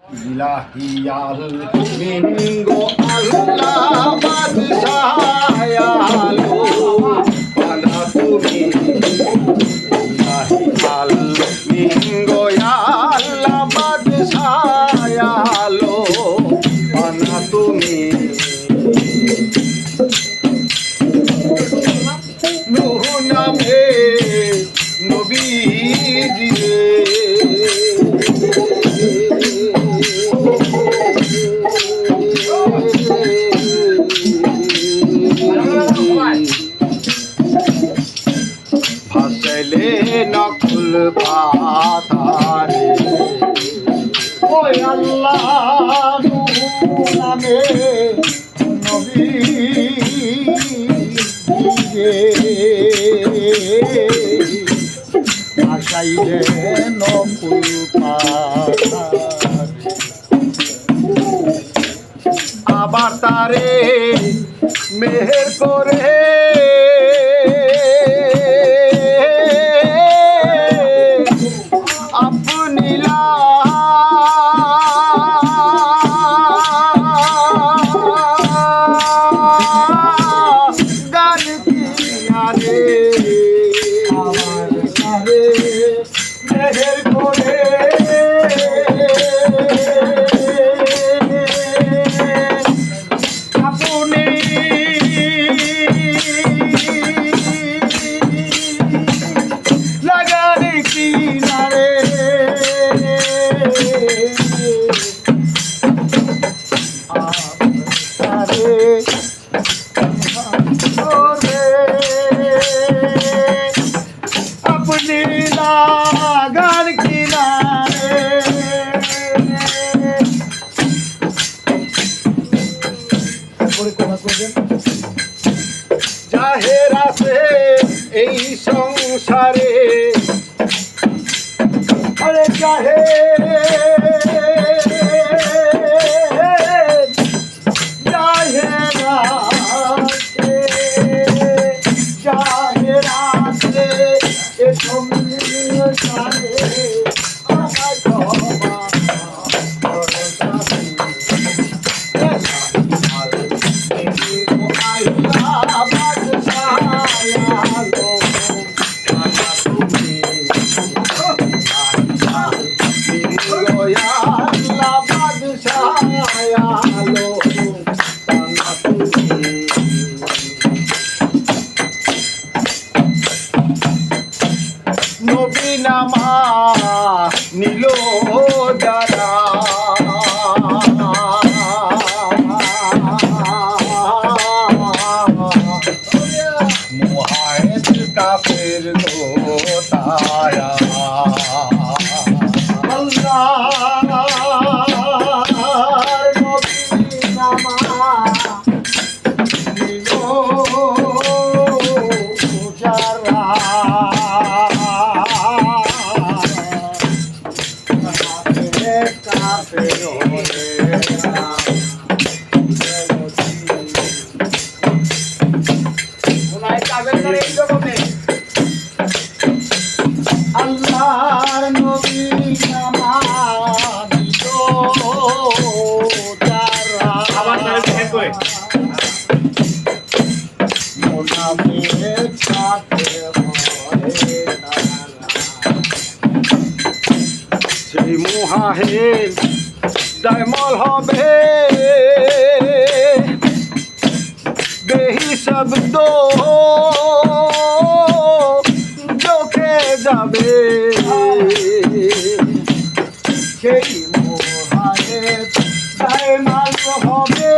ইলাহিয়াল মিনগো আল্লাহ বাদশায়ালো বানা তুমি ইলাহিয়াল মিনগো আল্লাহ বাদশায়ালো বানা তুমি নূহ নামে নবীজি ভাসলে নকুল পাতারে ওই আল্লাহ নামে নবী ভাসাইলে নকুল পাতারে আবার তারে মেহের করে আপনিলা গান কিনারে আমার সারে মেহের করে अपनी लागन किनारे जाहेर আছে এই সংসারে আরে জাহের নবী নামা নীল যারা মুহায়েদ কাফের গোতায়া আল্লাহর নবী নামা নীল যারা আল্লাহর নবী নামাজ যারা আবার তারে করে মোনাফিক কাফের হয় সেই মুহাহিল দায়মল হবে বেহিসাব চোখে যাবে সেই মুহাহিল দায়মল হবে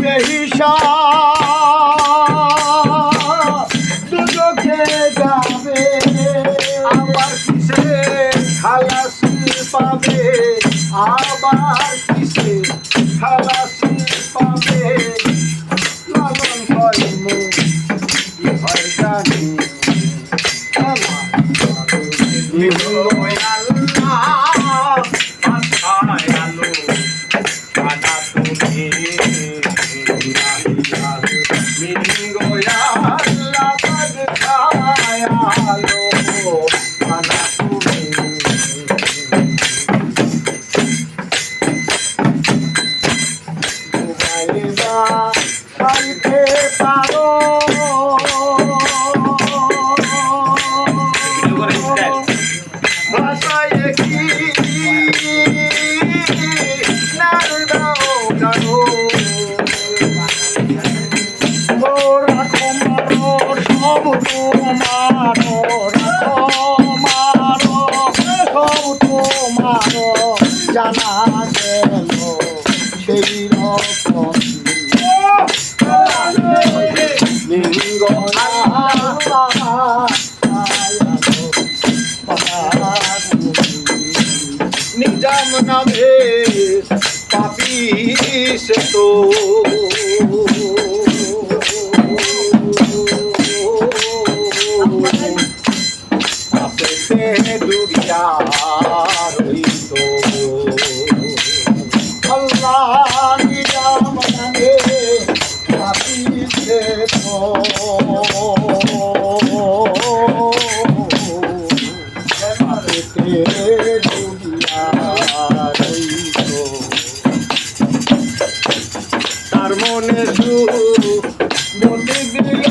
বেহিসাব চোখে যাবে আবার কিসে খালাসি পাবে আবার কিসে খালাসি পাবে লালন কর্ম কি হয় জানি দেখি নার দাও জানো ও রাখো মারো সব তোমারো রাখো মারো সব তোমারো জানা গেল সেই রকম লিঙ্গ নিজাম নামে পাপি সে তো আপেতে ডুবিয়া রইত আল্লাহ নিজাম নামে পাপি সে তো তার মনে বলে দিল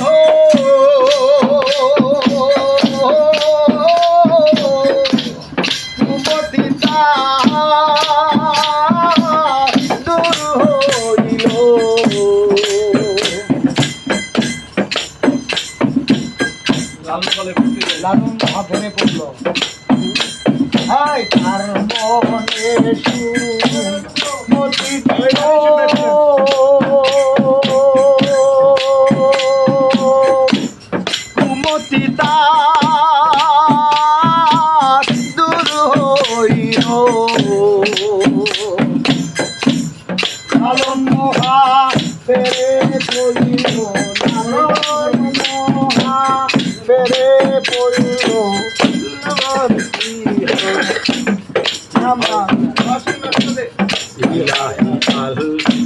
মতিতা দূর হইল লালন ধরে পড়ল হাই তার মনে মতি কুমতিতা দূর হইল লালন মহা পেরে পড়িল লালন মহা পেরে পড়িল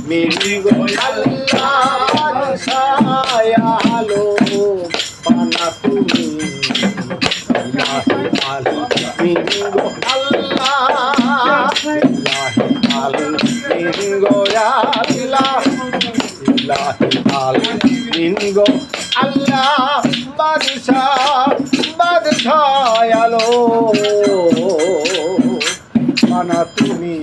মিলি গোয়াল্লাহ ছায়ালো পানা তুমি মিলি গোয়াল্লাহ মিলি গোয়াল্লাহ মিলি গোয়াল্লাহ বাদশাহ আলো পানা তুমি